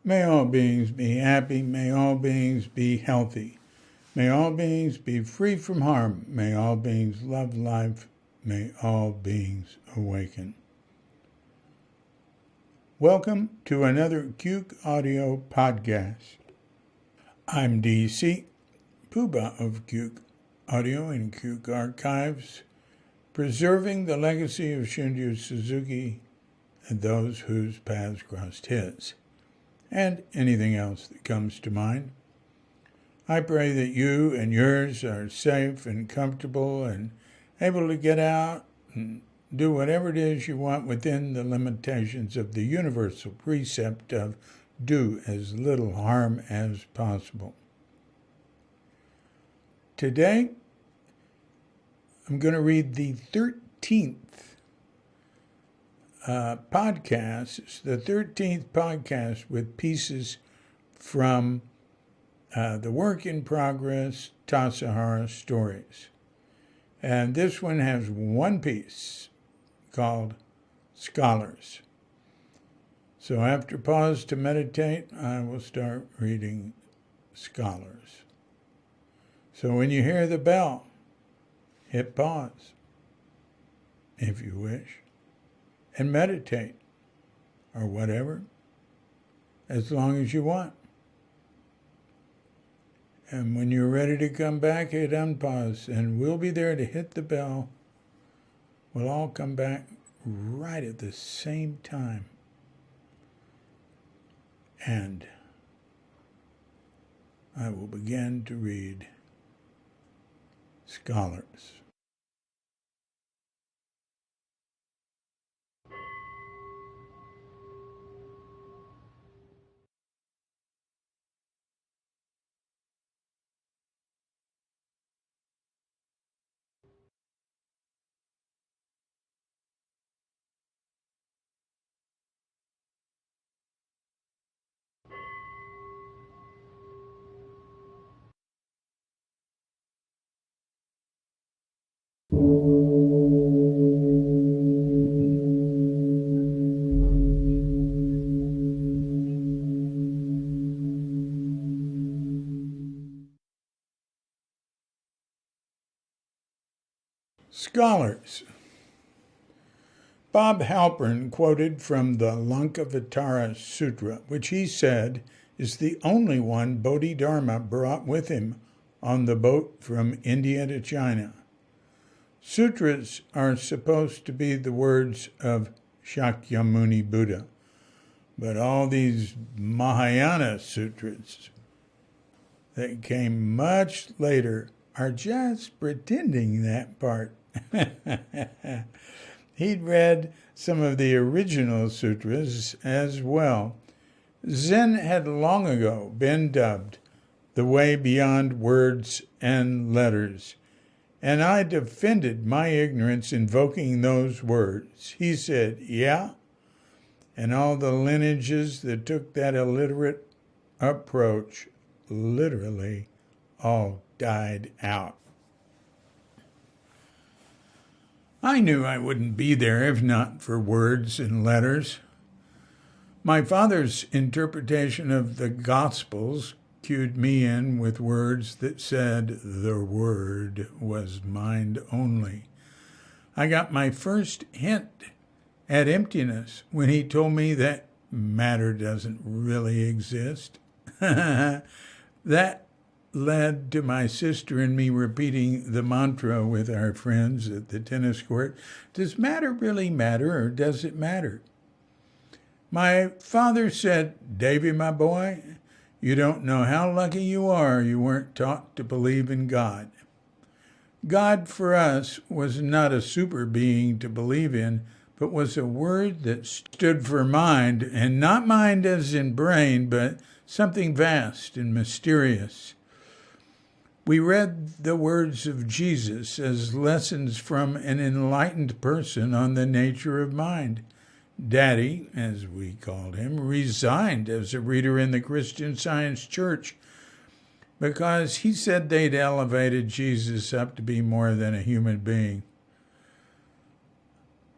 May all beings be happy. May all beings be healthy. May all beings be free from harm. May all beings love life. May all beings awaken. Welcome to another Cuke Audio podcast. I'm DC, Poobah of Cuke Audio and Cuke Archives, preserving the legacy of Shunryu Suzuki and those whose paths crossed his, and anything else that comes to mind. I pray that you and yours are safe and comfortable and able to get out and do whatever it is you want within the limitations of the universal precept of do as little harm as possible. Today, I'm going to read the 13th podcast. It's the 13th podcast with pieces from the work in progress, Tassajara Stories. And this one has one piece called Scholars. So after pause to meditate, I will start reading Scholars. So when you hear the bell, hit pause, if you wish, and meditate, or whatever, as long as you want. And when you're ready to come back, hit unpause, and we'll be there to hit the bell. We'll all come back right at the same time. And I will begin to read Scholars. Scholars. Bob Halpern quoted from the Lankavatara Sutra, which he said is the only one Bodhidharma brought with him on the boat from India to China. Sutras are supposed to be the words of Shakyamuni Buddha, but all these Mahayana sutras that came much later are just pretending that part. He'd read some of the original sutras as well. Zen had long ago been dubbed the way beyond words and letters, and I defended my ignorance invoking those words. He said, yeah, and all the lineages that took that illiterate approach literally all died out. I knew I wouldn't be there if not for words and letters. My father's interpretation of the Gospels cued me in with words that said the Word was mind only. I got my first hint at emptiness when he told me that matter doesn't really exist. That led to my sister and me repeating the mantra with our friends at the tennis court. Does matter really matter, or does it matter? My father said, Davy, my boy, you don't know how lucky you are you weren't taught to believe in God. God for us was not a super being to believe in, but was a word that stood for mind, and not mind as in brain, but something vast and mysterious. We read the words of Jesus as lessons from an enlightened person on the nature of mind. Daddy, as we called him, resigned as a reader in the Christian Science Church because he said they'd elevated Jesus up to be more than a human being.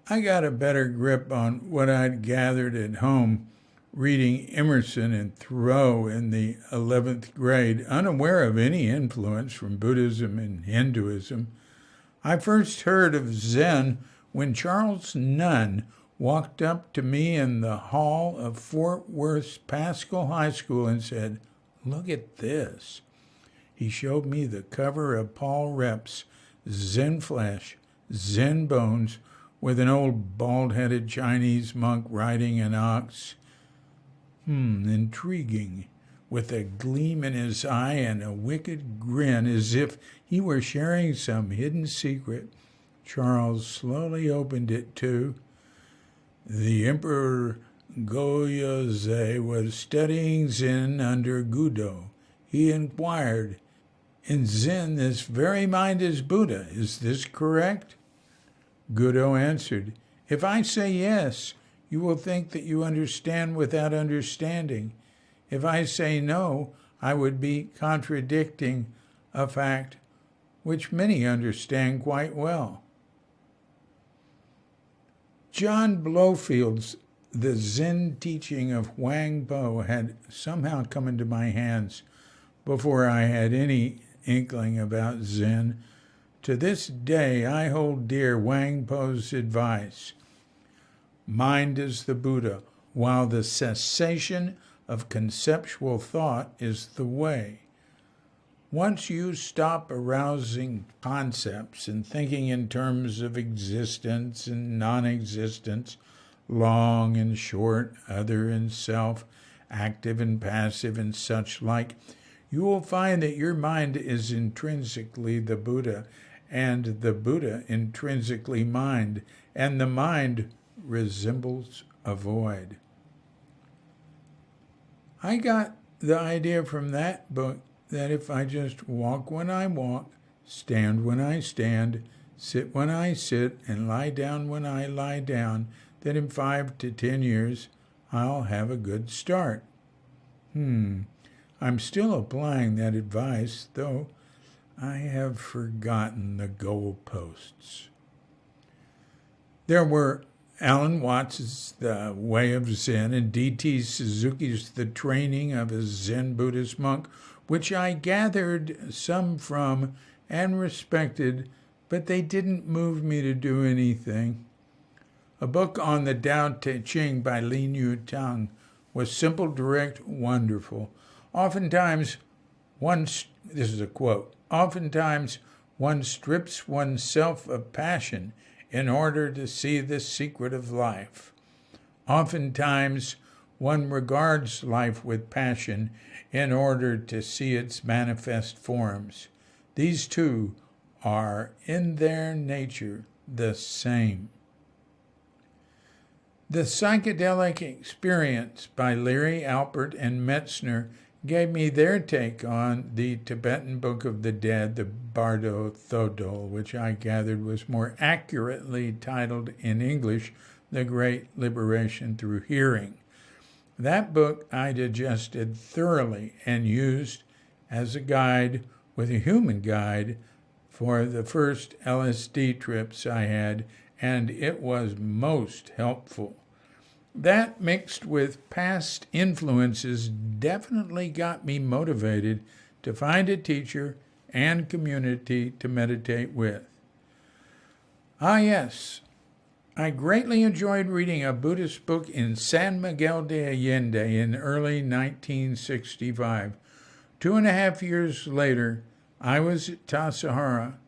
I got a better grip on what I'd gathered at home reading Emerson and Thoreau in the 11th grade, unaware of any influence from Buddhism and Hinduism. I first heard of Zen when Charles Nunn walked up to me in the hall of Fort Worth's Paschal High School and said, "Look at this." He showed me the cover of Paul Rep's Zen Flesh, Zen Bones, with an old bald-headed Chinese monk riding an ox. Intriguing, with a gleam in his eye and a wicked grin as if he were sharing some hidden secret. Charles slowly opened it to, "The Emperor Goyose was studying Zen under Gudo. He inquired, 'In Zen, this very mind is Buddha. Is this correct?' Gudo answered, 'If I say yes, you will think that you understand without understanding. If I say no, I would be contradicting a fact which many understand quite well.'" John Blofield's The Zen Teaching of Huang Po had somehow come into my hands before I had any inkling about Zen. To this day, I hold dear Huang Po's advice. Mind is the Buddha, while the cessation of conceptual thought is the way. Once you stop arousing concepts and thinking in terms of existence and non-existence, long and short, other and self, active and passive and such like, you will find that your mind is intrinsically the Buddha, and the Buddha intrinsically mind, and the mind resembles a void. I got the idea from that book that if I just walk when I walk, stand when I stand, sit when I sit, and lie down when I lie down, that in 5 to 10 years I'll have a good start. I'm still applying that advice, though I have forgotten the goalposts. There were Alan Watts's The Way of Zen and D.T. Suzuki's The Training of a Zen Buddhist Monk, which I gathered some from and respected, but they didn't move me to do anything. A book on the Tao Te Ching by Lin Yu Tang was simple, direct, wonderful. Oftentimes, this is a quote, "Oftentimes one strips oneself of passion in order to see the secret of life. Oftentimes one regards life with passion in order to see its manifest forms. These two are in their nature the same." The Psychedelic Experience by Leary, Alpert, and Metzner gave me their take on the Tibetan Book of the Dead, the Bardo Thodol, which I gathered was more accurately titled in English, The Great Liberation Through Hearing. That book I digested thoroughly and used as a guide, with a human guide, for the first LSD trips I had, and it was most helpful. That, mixed with past influences, definitely got me motivated to find a teacher and community to meditate with. Yes, I greatly enjoyed reading a Buddhist book in San Miguel de Allende in early 1965. 2.5 years later, I was at Tassajara,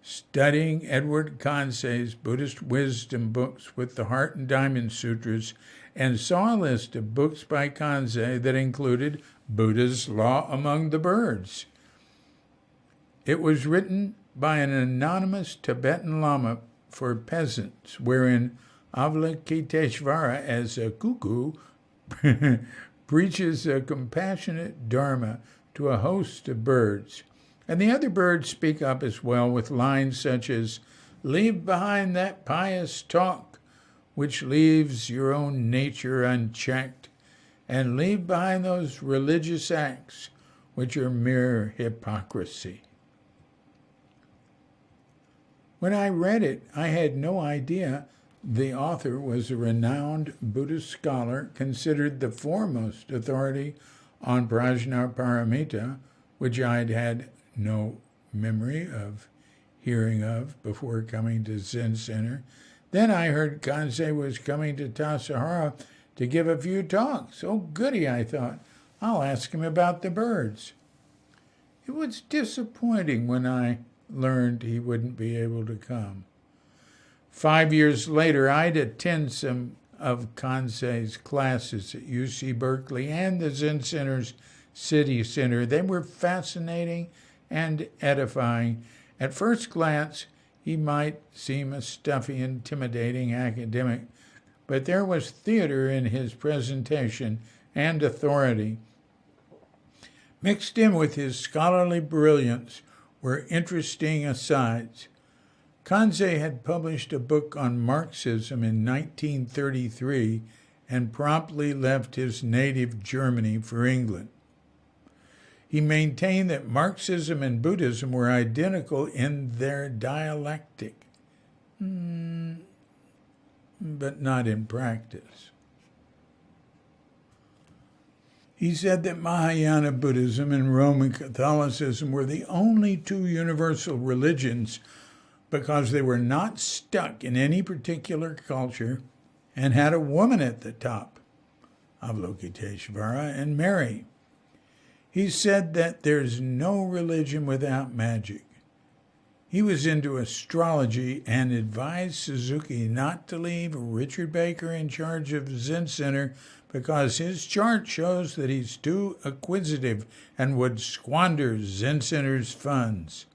studying Edward Kansei's Buddhist wisdom books with the Heart and Diamond Sutras, and saw a list of books by Kansei that included Buddha's Law Among the Birds. It was written by an anonymous Tibetan Lama for peasants, wherein Avalokiteshvara, as a cuckoo, preaches a compassionate dharma to a host of birds. And the other birds speak up as well, with lines such as, "Leave behind that pious talk, which leaves your own nature unchecked, and leave behind those religious acts, which are mere hypocrisy." When I read it, I had no idea The author was a renowned Buddhist scholar, considered the foremost authority on Prajnaparamita, which I'd had no memory of hearing of before coming to Zen Center. Then I heard Kanzei was coming to Tassajara to give a few talks. Oh, goody, I thought. I'll ask him about the birds. It was disappointing when I learned he wouldn't be able to come. 5 years later, I'd attend some of Kanzei's classes at UC Berkeley and the Zen Center's City Center. They were fascinating and edifying. At first glance, he might seem a stuffy, intimidating academic, but there was theater in his presentation and authority. Mixed in with his scholarly brilliance were interesting asides. Kanzei had published a book on Marxism in 1933 and promptly left his native Germany for England. He maintained that Marxism and Buddhism were identical in their dialectic, but not in practice. He said that Mahayana Buddhism and Roman Catholicism were the only two universal religions because they were not stuck in any particular culture and had a woman at the top, Avalokiteshvara and Mary. He said that there's no religion without magic. He was into astrology and advised Suzuki not to leave Richard Baker in charge of Zen Center because his chart shows that he's too acquisitive and would squander Zen Center's funds.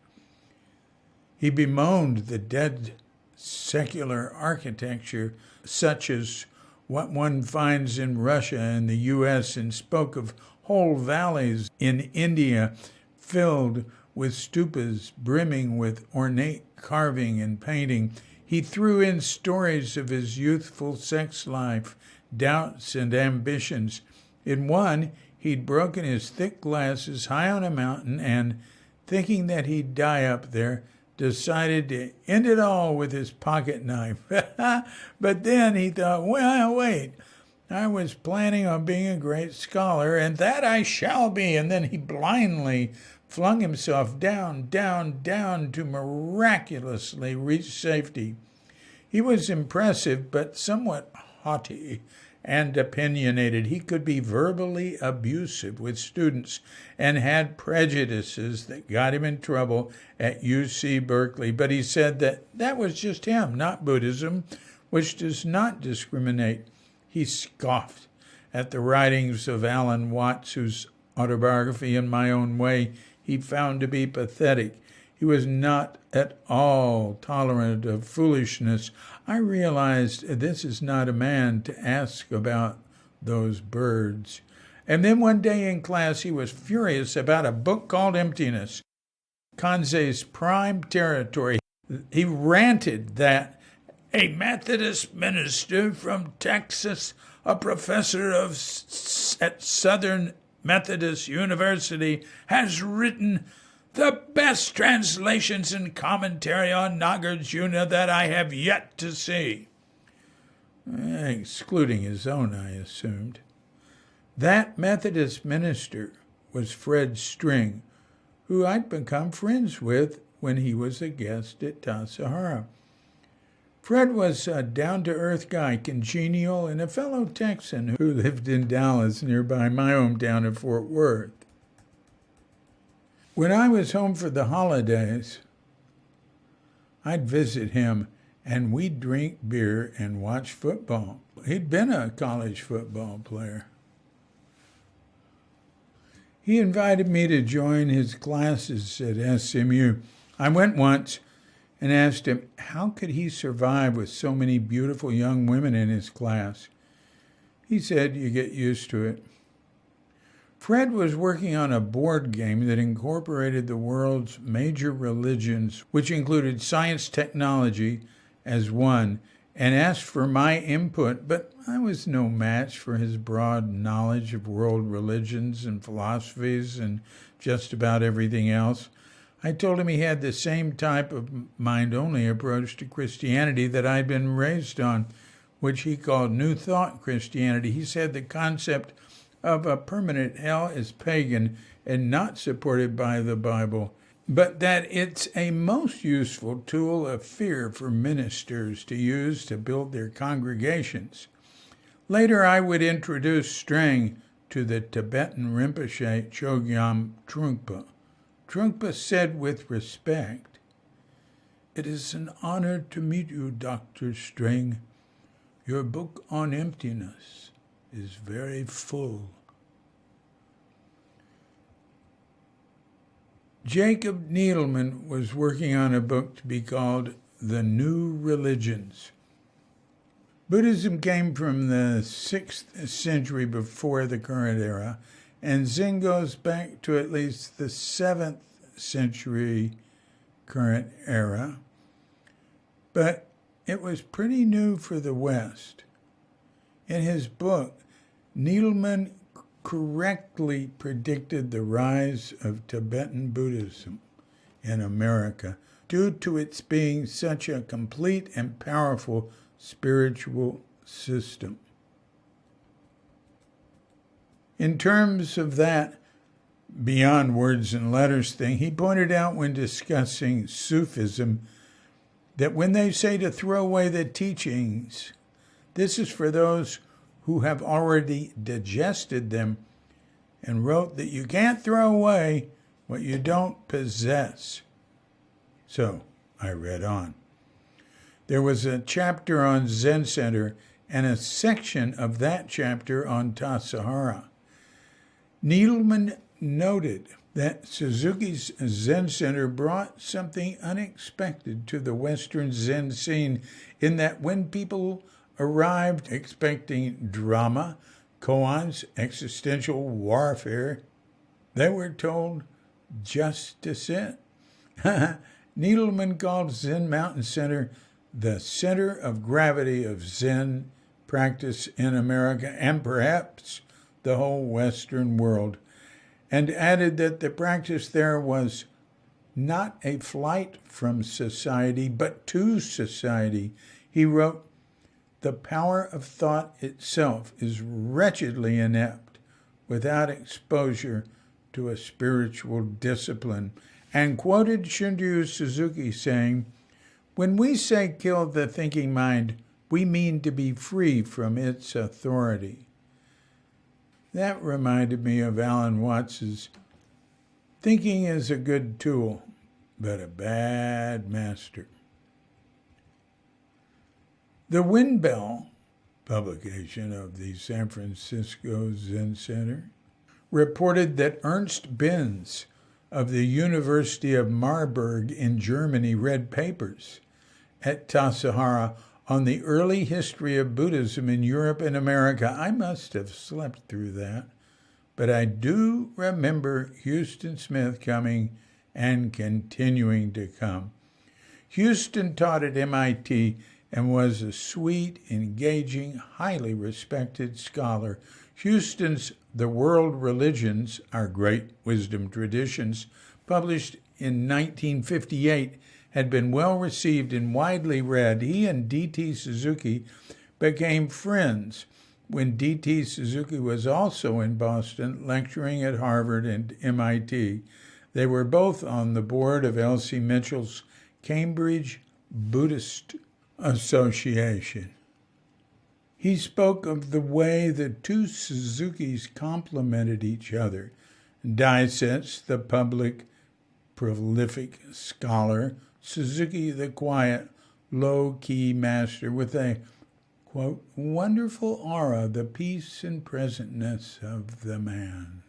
He bemoaned the dead secular architecture, such as what one finds in Russia and the U.S., and spoke of whole valleys in India filled with stupas brimming with ornate carving and painting. He threw in stories of his youthful sex life, doubts and ambitions. In one, he'd broken his thick glasses high on a mountain and, thinking that he'd die up there, decided to end it all with his pocket knife. But then he thought, well, wait, I was planning on being a great scholar, and that I shall be. And then he blindly flung himself down to miraculously reach safety. He was impressive, but somewhat haughty and opinionated. He could be verbally abusive with students and had prejudices that got him in trouble at UC Berkeley. But he said that that was just him, not Buddhism, which does not discriminate. He scoffed at the writings of Alan Watts, whose autobiography, In My Own Way, he found to be pathetic. He was not at all tolerant of foolishness. I realized this is not a man to ask about those birds. And then one day in class, he was furious about a book called Emptiness, Kanzei's prime territory. He ranted that a Methodist minister from Texas, a professor at Southern Methodist University, has written the best translations and commentary on Nagarjuna that I have yet to see. Excluding his own, I assumed. That Methodist minister was Fred String, who I'd become friends with when he was a guest at Tassajara. Fred was a down-to-earth guy, congenial, and a fellow Texan who lived in Dallas, nearby my hometown of Fort Worth. When I was home for the holidays, I'd visit him, and we'd drink beer and watch football. He'd been a college football player. He invited me to join his classes at SMU. I went once and asked him how could he survive with so many beautiful young women in his class. He said, you get used to it. Fred was working on a board game that incorporated the world's major religions, which included science technology as one, and asked for my input, but I was no match for his broad knowledge of world religions and philosophies and just about everything else. I told him he had the same type of mind-only approach to Christianity that I'd been raised on, which he called New Thought Christianity. He said the concept of a permanent hell is pagan and not supported by the Bible, but that it's a most useful tool of fear for ministers to use to build their congregations. Later, I would introduce Strang to the Tibetan Rinpoche Chogyam Trungpa. Trungpa said with respect, "It is an honor to meet you, Dr. Strang. Your book on emptiness is very full." Jacob Needleman was working on a book to be called The New Religions. Buddhism came from the 6th century before the current era, and Zen goes back to at least the 7th century current era, but it was pretty new for the West. In his book, Needleman correctly predicted the rise of Tibetan Buddhism in America due to its being such a complete and powerful spiritual system. In terms of that beyond words and letters thing, he pointed out when discussing Sufism that when they say to throw away the teachings, this is for those who have already digested them, and wrote that you can't throw away what you don't possess. So I read on. There was a chapter on Zen Center and a section of that chapter on Tassajara. Needleman noted that Suzuki's Zen Center brought something unexpected to the Western Zen scene in that when people arrived expecting drama, koans, existential warfare, they were told just to sit. Needleman called Zen Mountain Center the center of gravity of Zen practice in America and perhaps the whole Western world, and added that the practice there was not a flight from society, but to society. He wrote, "The power of thought itself is wretchedly inept without exposure to a spiritual discipline," and quoted Shunryu Suzuki saying, "When we say kill the thinking mind, we mean to be free from its authority." That reminded me of Alan Watts's, "Thinking is a good tool, but a bad master." The Wind Bell, publication of the San Francisco Zen Center, reported that Ernst Benz of the University of Marburg in Germany read papers at Tassajara on the early history of Buddhism in Europe and America. I must have slept through that, but I do remember Houston Smith coming and continuing to come. Houston taught at MIT and was a sweet, engaging, highly respected scholar. Houston's The World Religions, Our Great Wisdom Traditions, published in 1958, had been well received and widely read. He and D.T. Suzuki became friends when D.T. Suzuki was also in Boston lecturing at Harvard and MIT. They were both on the board of Elsie Mitchell's Cambridge Buddhist Association. He spoke of the way the two Suzukis complemented each other. Daisetsu, the public, prolific scholar, Suzuki, the quiet, low-key master with a, quote, wonderful aura, the peace and presentness of the man.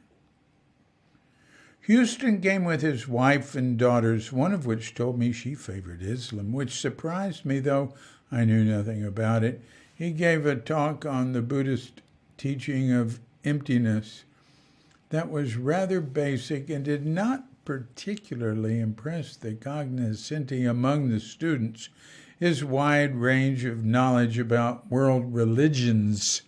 Houston came with his wife and daughters, one of which told me she favored Islam, which surprised me, though I knew nothing about it. He gave a talk on the Buddhist teaching of emptiness that was rather basic and did not particularly impress the cognoscenti among the students. His wide range of knowledge about world religions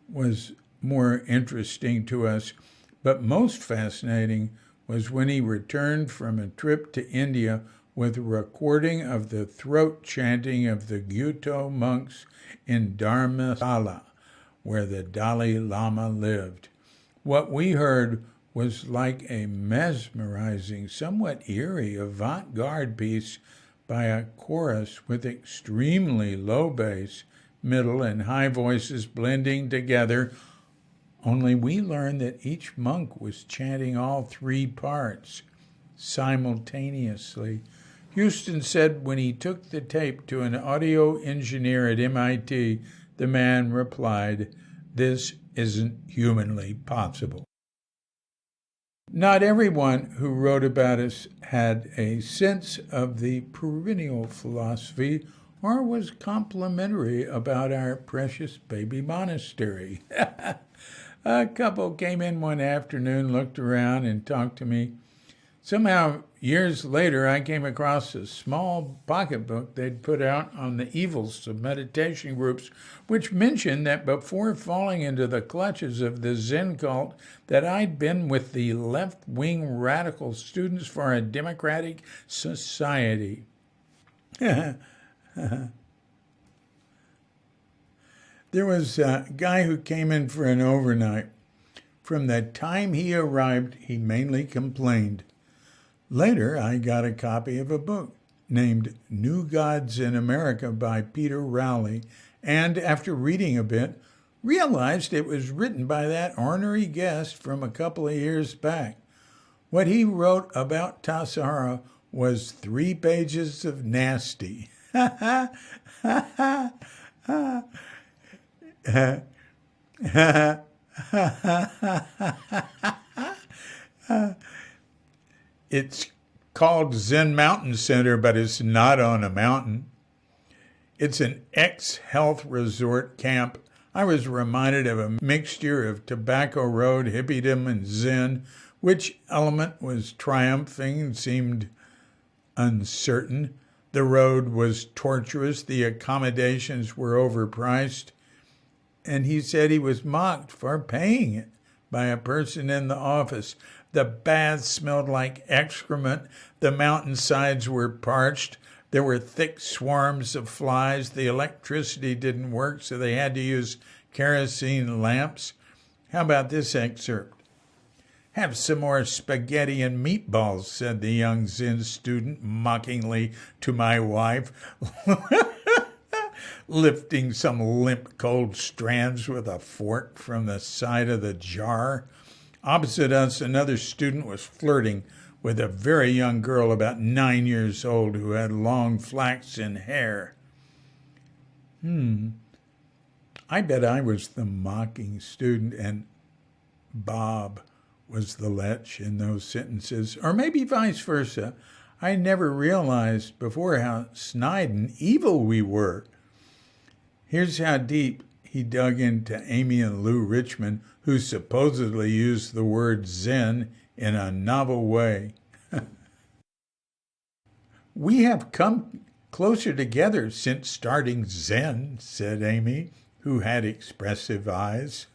was more interesting to us, but most fascinating was when he returned from a trip to India with a recording of the throat chanting of the Gyuto monks in Dharamsala, where the Dalai Lama lived. What we heard was like a mesmerizing, somewhat eerie avant-garde piece by a chorus with extremely low bass, middle, and high voices blending together, only we learned that each monk was chanting all three parts simultaneously. Houston said when he took the tape to an audio engineer at MIT, the man replied, "This isn't humanly possible." Not everyone who wrote about us had a sense of the perennial philosophy or was complimentary about our precious baby monastery. A couple came in one afternoon, looked around, and talked to me. Somehow, years later, I came across a small pocketbook they'd put out on the evils of meditation groups, which mentioned that before falling into the clutches of the Zen cult, that I'd been with the left-wing radical Students for a Democratic Society. There was a guy who came in for an overnight. From the time he arrived, he mainly complained. Later, I got a copy of a book named New Gods in America by Peter Rowley, and after reading a bit, realized it was written by that ornery guest from a couple of years back. What he wrote about Tassajara was 3 pages of nasty. It's called Zen Mountain Center, but it's not on a mountain. It's an ex-health resort camp. I was reminded of a mixture of Tobacco Road, hippiedom, and Zen. Which element was triumphing and seemed uncertain? The road was tortuous. The accommodations were overpriced. And he said he was mocked for paying it by a person in the office. The baths smelled like excrement. The mountainsides were parched. There were thick swarms of flies. The electricity didn't work, so they had to use kerosene lamps. How about this excerpt? "Have some more spaghetti and meatballs," said the young Zen student mockingly to my wife, lifting some limp cold strands with a fork from the side of the jar. Opposite us, another student was flirting with a very young girl about 9 years old who had long flaxen hair. I bet I was the mocking student and Bob was the lech in those sentences, or maybe vice versa. I never realized before how snide and evil we were. Here's how deep he dug into Amy and Lou Richmond, who supposedly used the word Zen in a novel way. "We have come closer together since starting Zen," said Amy, who had expressive eyes.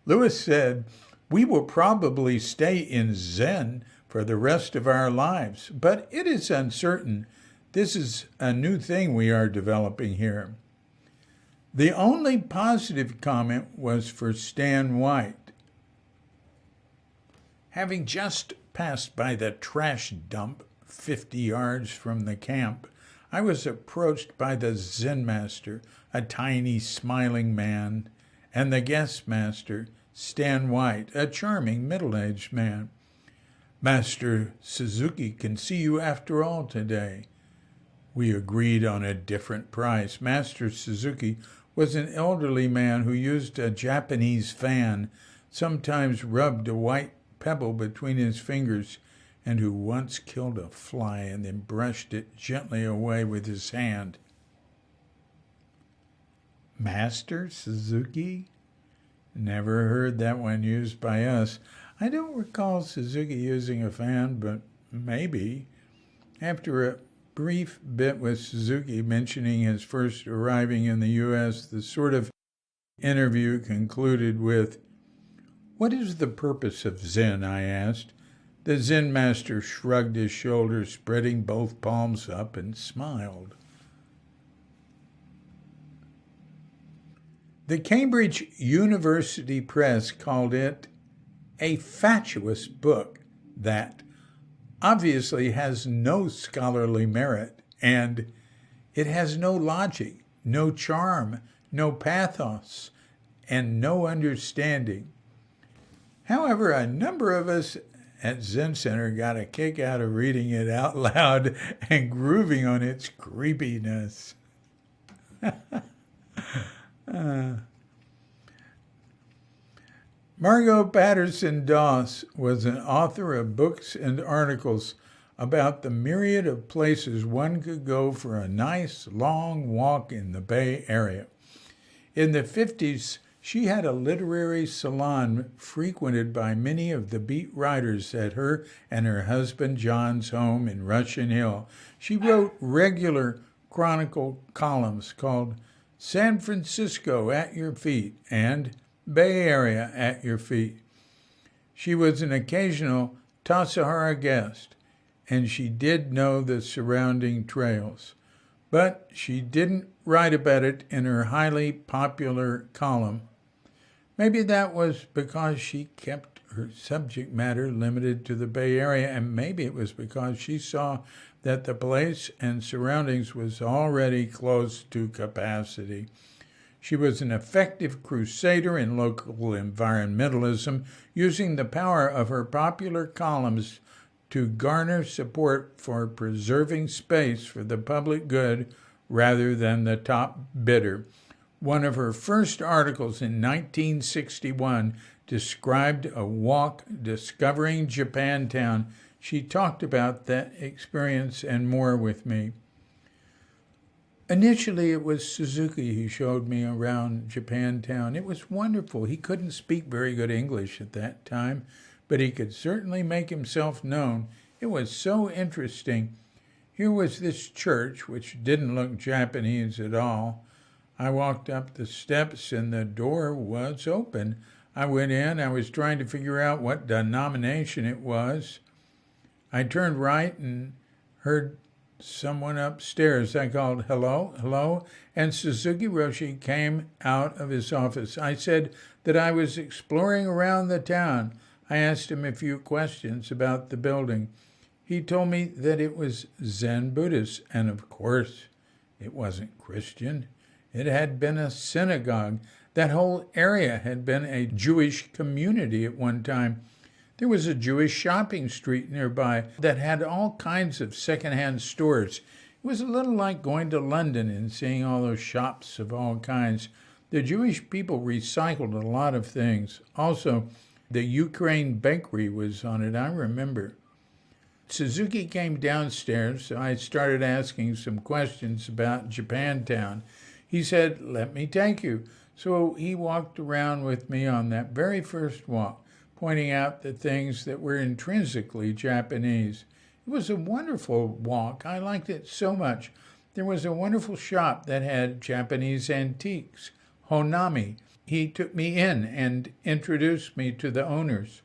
Louis said, "We will probably stay in Zen for the rest of our lives, but it is uncertain. This is a new thing we are developing here." The only positive comment was for Stan White. "Having just passed by the trash dump 50 yards from the camp, I was approached by the Zen master, a tiny smiling man, and the guest master, Stan White, a charming middle-aged man. 'Master Suzuki can see you after all today.' We agreed on a different price. Master Suzuki was an elderly man who used a Japanese fan, sometimes rubbed a white pebble between his fingers, and who once killed a fly and then brushed it gently away with his hand." Master Suzuki? Never heard that one used by us. I don't recall Suzuki using a fan, but maybe. After a brief bit with Suzuki mentioning his first arriving in the U.S., the sort of interview concluded with, "What is the purpose of Zen?" I asked. The Zen master shrugged his shoulders, spreading both palms up, and smiled. The Cambridge University Press called it a fatuous book that obviously has no scholarly merit, and it has no logic, no charm, no pathos, and no understanding. However, a number of us at Zen Center got a kick out of reading it out loud and grooving on its creepiness. Margot Patterson Doss was an author of books and articles about the myriad of places one could go for a nice long walk in the Bay Area. In the 50s, she had a literary salon frequented by many of the beat writers at her and her husband John's home in Russian Hill. She wrote regular chronicle columns called San Francisco at Your Feet and Bay Area at Your Feet. She was an occasional Tassajara guest, and she did know the surrounding trails. But she didn't write about it in her highly popular column. Maybe that was because she kept her subject matter limited to the Bay Area, and maybe it was because she saw that the place and surroundings was already close to capacity. She was an effective crusader in local environmentalism, using the power of her popular columns to garner support for preserving space for the public good rather than the top bidder. One of her first articles in 1961 described a walk discovering Japantown. She talked about that experience and more with me. Initially, it was Suzuki who showed me around Japantown. It was wonderful. He couldn't speak very good English at that time, but he could certainly make himself known. It was so interesting. Here was this church, which didn't look Japanese at all. I walked up the steps and the door was open. I went in. I was trying to figure out what denomination it was. I turned right and heard someone upstairs. I called, "Hello, hello," and Suzuki Roshi came out of his office. I said that I was exploring around the town. I asked him a few questions about the building. He told me that it was Zen Buddhist, and of course, it wasn't Christian. It had been a synagogue. That whole area had been a Jewish community at one time. There was a Jewish shopping street nearby that had all kinds of secondhand stores. It was a little like going to London and seeing all those shops of all kinds. The Jewish people recycled a lot of things. Also, the Ukraine bakery was on it, I remember. Suzuki came downstairs, so I started asking some questions about Japantown. He said, "Let me take you." So he walked around with me on that very first walk, pointing out the things that were intrinsically Japanese. It was a wonderful walk. I liked it so much. There was a wonderful shop that had Japanese antiques, Honami. He took me in and introduced me to the owners.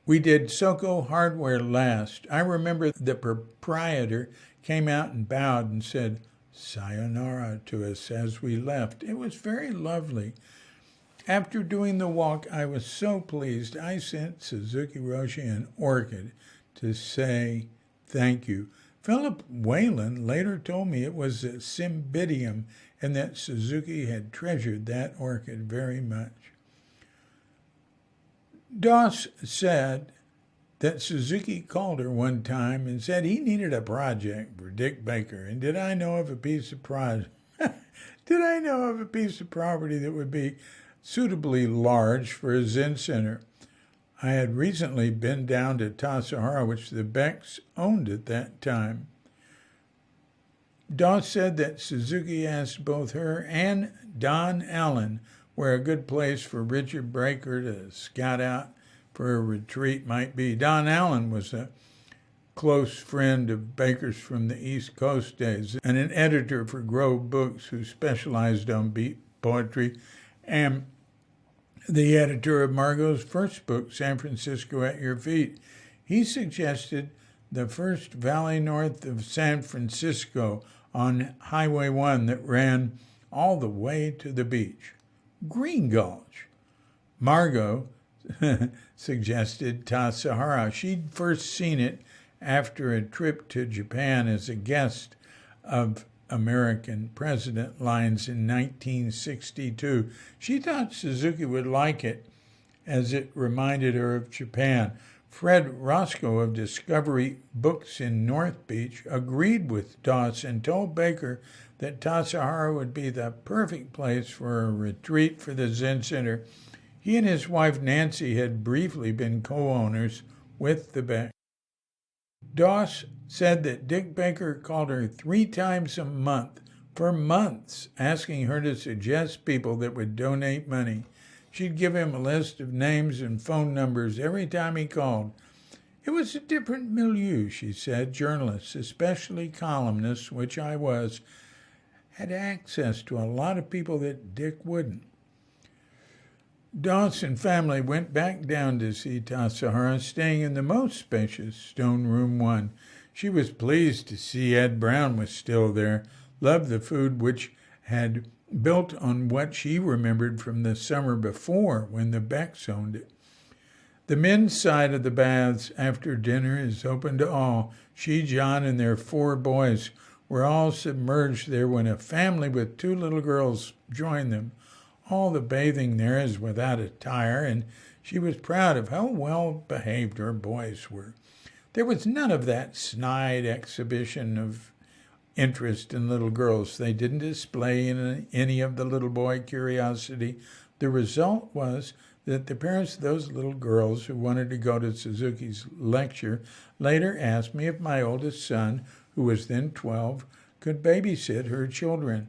We did Soko hardware last. I remember the proprietor came out and bowed and said sayonara to us as we left. It was very lovely. After doing the walk, I was so pleased. I sent Suzuki Roshi an orchid to say thank you. Philip Whalen later told me it was a cymbidium and that Suzuki had treasured that orchid very much. Doss said that Suzuki called her one time and said he needed a project for Dick Baker. And did I know of a piece of property that would be suitably large for a Zen center? I had recently been down to Tassajara, which the Becks owned at that time. Doss said that Suzuki asked both her and Don Allen where a good place for Richard Baker to scout out for a retreat might be. Don Allen was a close friend of Baker's from the East Coast days and an editor for Grove Books who specialized on beat poetry, and the editor of Margot's first book, San Francisco at Your Feet. He suggested the first valley north of San Francisco on Highway 1 that ran all the way to the beach. Green Gulch. Margot suggested Tassajara. She'd first seen it after a trip to Japan as a guest of American President lines in 1962. She thought Suzuki would like it as it reminded her of Japan. Fred Roscoe of Discovery Books in North Beach agreed with Doss and told Baker that Tassajara would be the perfect place for a retreat for the Zen Center. He and his wife Nancy had briefly been co-owners with the Beck. Doss said that Dick Baker called her 3 times a month for months, asking her to suggest people that would donate money. She'd give him a list of names and phone numbers every time he called. It was a different milieu, she said. Journalists, especially columnists, which I was, had access to a lot of people that Dick wouldn't. Doss and family went back down to see Tassajara, staying in the most spacious Stone Room 1. She was pleased to see Ed Brown was still there, loved the food which had built on what she remembered from the summer before when the Becks owned it. The men's side of the baths after dinner is open to all. She, John, and their 4 boys were all submerged there when a family with 2 little girls joined them. All the bathing there is without attire, and she was proud of how well behaved her boys were. There was none of that snide exhibition of interest in little girls. They didn't display any of the little boy curiosity. The result was that the parents of those little girls who wanted to go to Suzuki's lecture later asked me if my oldest son, who was then 12, could babysit her children.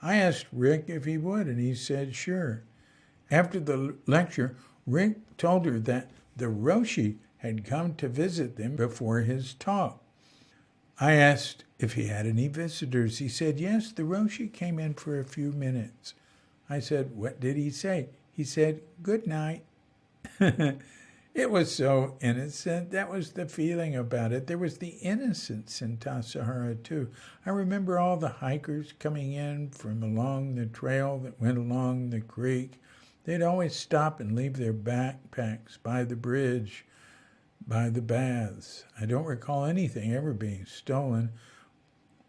I asked Rick if he would, and he said sure. After the lecture, Rick told her that the Roshi had come to visit them before his talk. I asked if he had any visitors. He said, yes, the Roshi came in for a few minutes. I said, what did he say? He said, good night. It was so innocent. That was the feeling about it. There was the innocence in Tassajara, too. I remember all the hikers coming in from along the trail that went along the creek. They'd always stop and leave their backpacks by the bridge, by the baths. I don't recall anything ever being stolen.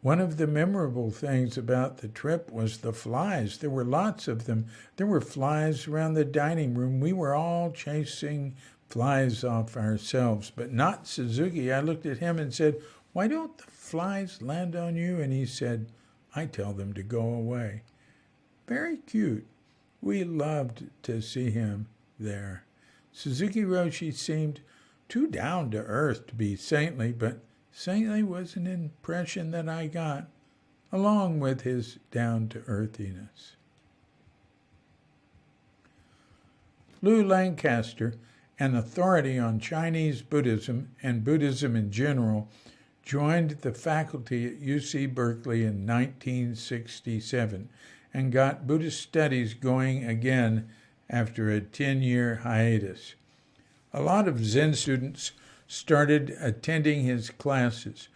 One of the memorable things about the trip was the flies. There were lots of them. There were flies around the dining room. We were all chasing flies off ourselves, but not Suzuki. I looked at him and said, why don't the flies land on you? And he said, I tell them to go away. Very cute. We loved to see him there. Suzuki Roshi seemed too down to earth to be saintly, but saintly was an impression that I got, along with his down-to-earthiness. Lou Lancaster, an authority on Chinese Buddhism and Buddhism in general, joined the faculty at UC Berkeley in 1967 and got Buddhist studies going again after a 10-year hiatus. A lot of Zen students started attending his classes.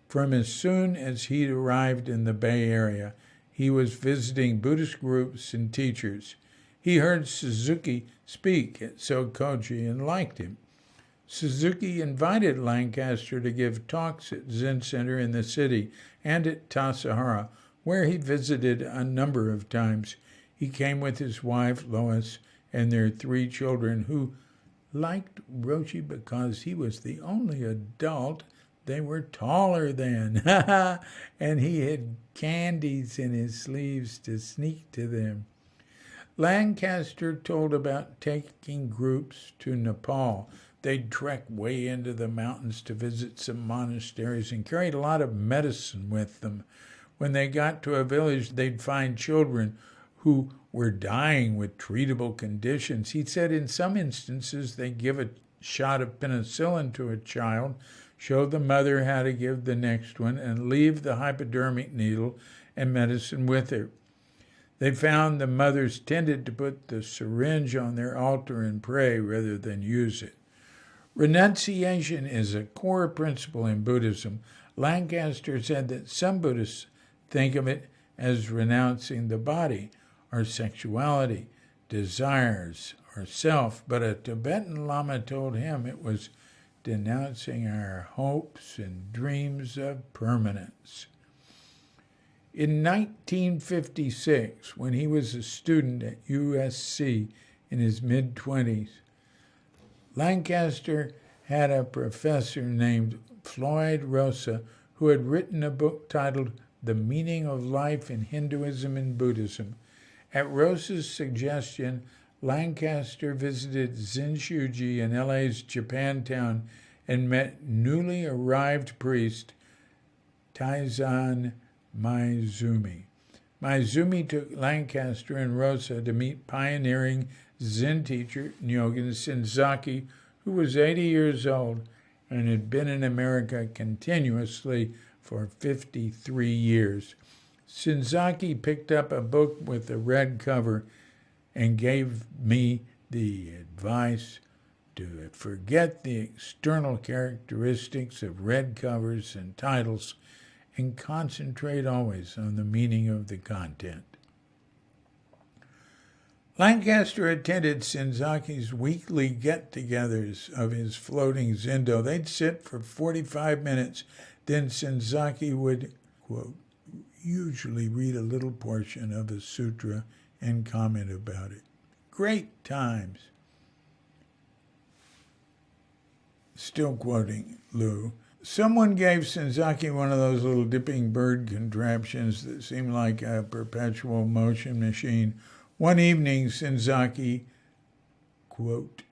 From as soon as he'd arrived in the Bay Area, he was visiting Buddhist groups and teachers. He heard Suzuki speak at Sokoji and liked him. Suzuki invited Lancaster to give talks at Zen Center in the city and at Tassajara, where he visited a number of times. He came with his wife, Lois, and their 3 children, who liked Roshi because he was the only adult they were taller than. And he had candies in his sleeves to sneak to them. Lancaster told about taking groups to Nepal. They'd trek way into the mountains to visit some monasteries and carried a lot of medicine with them. When they got to a village, they'd find children who were dying with treatable conditions. He said in some instances they give a shot of penicillin to a child, show the mother how to give the next one, and leave the hypodermic needle and medicine with her. They found the mothers tended to put the syringe on their altar and pray rather than use it. Renunciation is a core principle in Buddhism. Lancaster said that some Buddhists think of it as renouncing the body, or sexuality, desires, or self, but a Tibetan Lama told him it was denouncing our hopes and dreams of permanence. In 1956, when he was a student at USC in his mid-20s, Lancaster had a professor named Floyd Rosa who had written a book titled The Meaning of Life in Hinduism and Buddhism. At Rosa's suggestion, Lancaster visited Zinshuji in LA's Japantown and met newly arrived priest Taizan Maizumi. Maizumi took Lancaster and Rosa to meet pioneering Zen teacher Nyogen Shinzaki, who was 80 years old and had been in America continuously for 53 years. Shinzaki picked up a book with a red cover and gave me the advice to forget the external characteristics of red covers and titles and concentrate always on the meaning of the content. Lancaster attended Shinzaki's weekly get-togethers of his floating zendo. They'd sit for 45 minutes, then Shinzaki would, quote, usually read a little portion of a sutra and comment about it. Great times. Still quoting Lou. Someone gave Shinzaki one of those little dipping bird contraptions that seemed like a perpetual motion machine. One evening, Shinzaki, quote,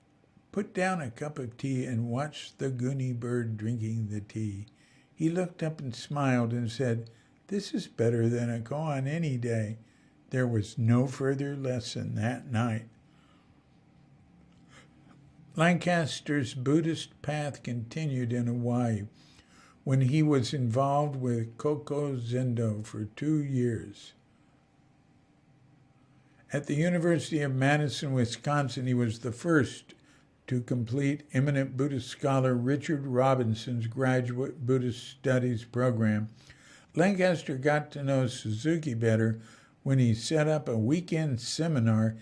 put down a cup of tea and watched the Goonie bird drinking the tea. He looked up and smiled and said, this is better than a koan any day. There was no further lesson that night. Lancaster's Buddhist path continued in Hawaii when he was involved with Koko Zendo for 2 years. At the University of Madison, Wisconsin, he was the first to complete eminent Buddhist scholar Richard Robinson's graduate Buddhist studies program. Lancaster got to know Suzuki better when he set up a weekend seminar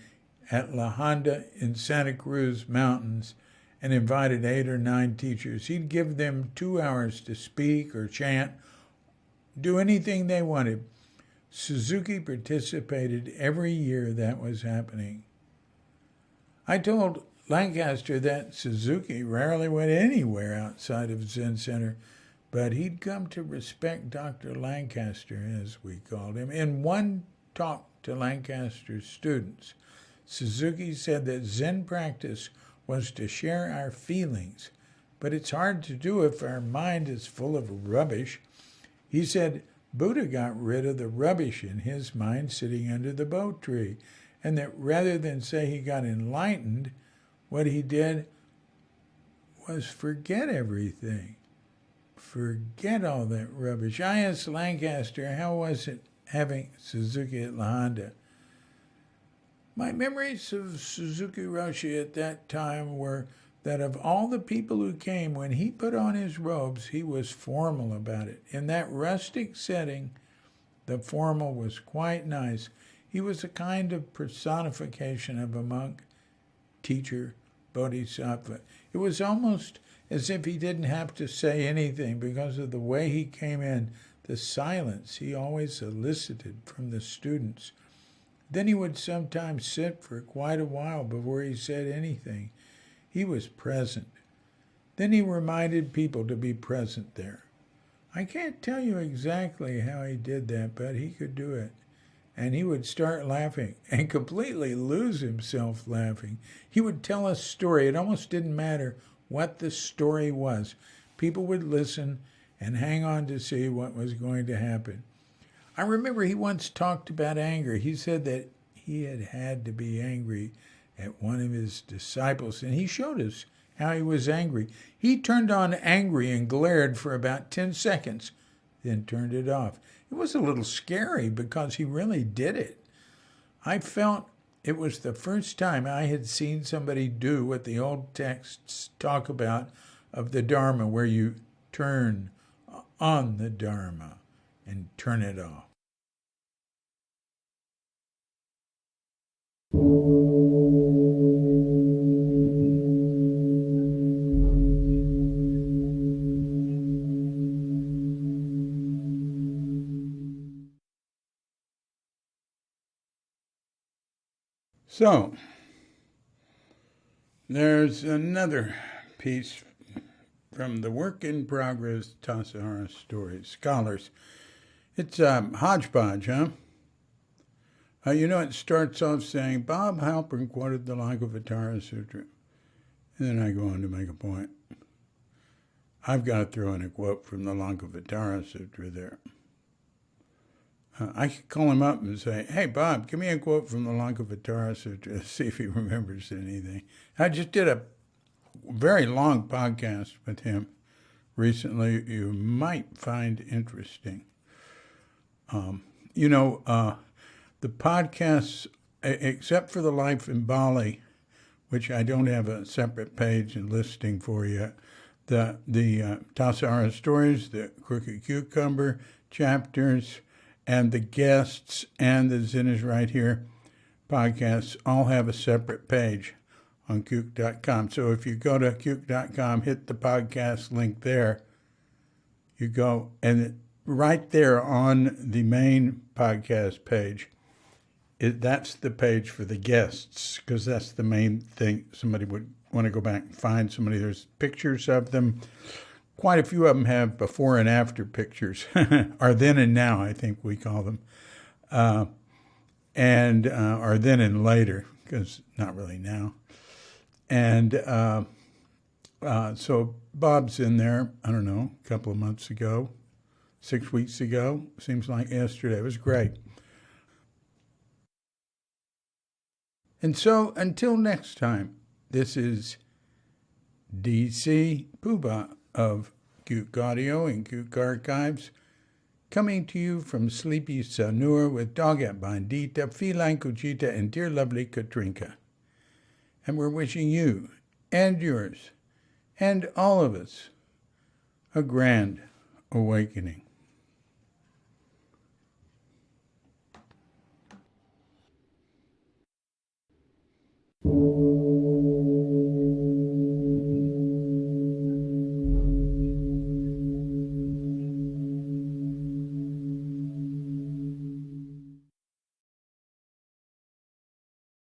at La Honda in Santa Cruz Mountains and invited 8 or 9 teachers. He'd give them 2 hours to speak or chant, do anything they wanted. Suzuki participated every year that was happening. I told Lancaster that Suzuki rarely went anywhere outside of Zen Center, but he'd come to respect Dr. Lancaster, as we called him. In one talk to Lancaster's students, Suzuki said that Zen practice was to share our feelings, but it's hard to do if our mind is full of rubbish. He said Buddha got rid of the rubbish in his mind sitting under the bo tree, and that rather than say he got enlightened, what he did was forget everything. Forget all that rubbish. I asked Lancaster, how was it having Suzuki at La Honda? My memories of Suzuki Roshi at that time were that of all the people who came, when he put on his robes, he was formal about it. In that rustic setting, the formal was quite nice. He was a kind of personification of a monk, teacher, bodhisattva. It was almost as if he didn't have to say anything because of the way he came in, the silence he always elicited from the students. Then he would sometimes sit for quite a while before he said anything. He was present. Then he reminded people to be present there. I can't tell you exactly how he did that, but he could do it. And he would start laughing and completely lose himself laughing. He would tell a story. It almost didn't matter what the story was. People would listen and hang on to see what was going to happen. I remember he once talked about anger. He said that he had to be angry at one of his disciples, and he showed us how he was angry. He turned on angry and glared for about 10 seconds, then turned it off. It was a little scary because he really did it. I felt It was the first time I had seen somebody do what the old texts talk about of the Dharma, where you turn on the Dharma and turn it off. So, there's another piece from the Work in Progress Tassajara Stories. Scholars. It's hodgepodge, huh? It starts off saying, Bob Halpern quoted the Lankavatara Sutra. And then I go on to make a point. I've got to throw in a quote from the Lankavatara Sutra there. I could call him up and say, hey, Bob, give me a quote from the Lankavatara Sutra, see if he remembers anything. I just did a very long podcast with him recently you might find interesting. The podcasts, except for the Life in Bali, which I don't have a separate page and listing for yet, the Tassajara Stories, the Crooked Cucumber chapters, and the guests, and the Zen is Right Here podcasts all have a separate page on Cuke.com. So if you go to Cuke.com, hit the podcast link there, you go, and right there on the main podcast page, that's the page for the guests, because that's the main thing. Somebody would want to go back and find somebody. There's pictures of them. Quite a few of them have before and after pictures, or then and now, I think we call them, or then and later, because not really now. And so Bob's in there, I don't know, a couple of months ago, 6 weeks ago, seems like yesterday. It was great. And so until next time, this is DC Puba of Cuke Audio and Cuke Archives, coming to you from sleepy Sanur with Dogat Bandita, Feline Cuchita, and dear lovely Katrinka. And we're wishing you and yours and all of us a grand awakening.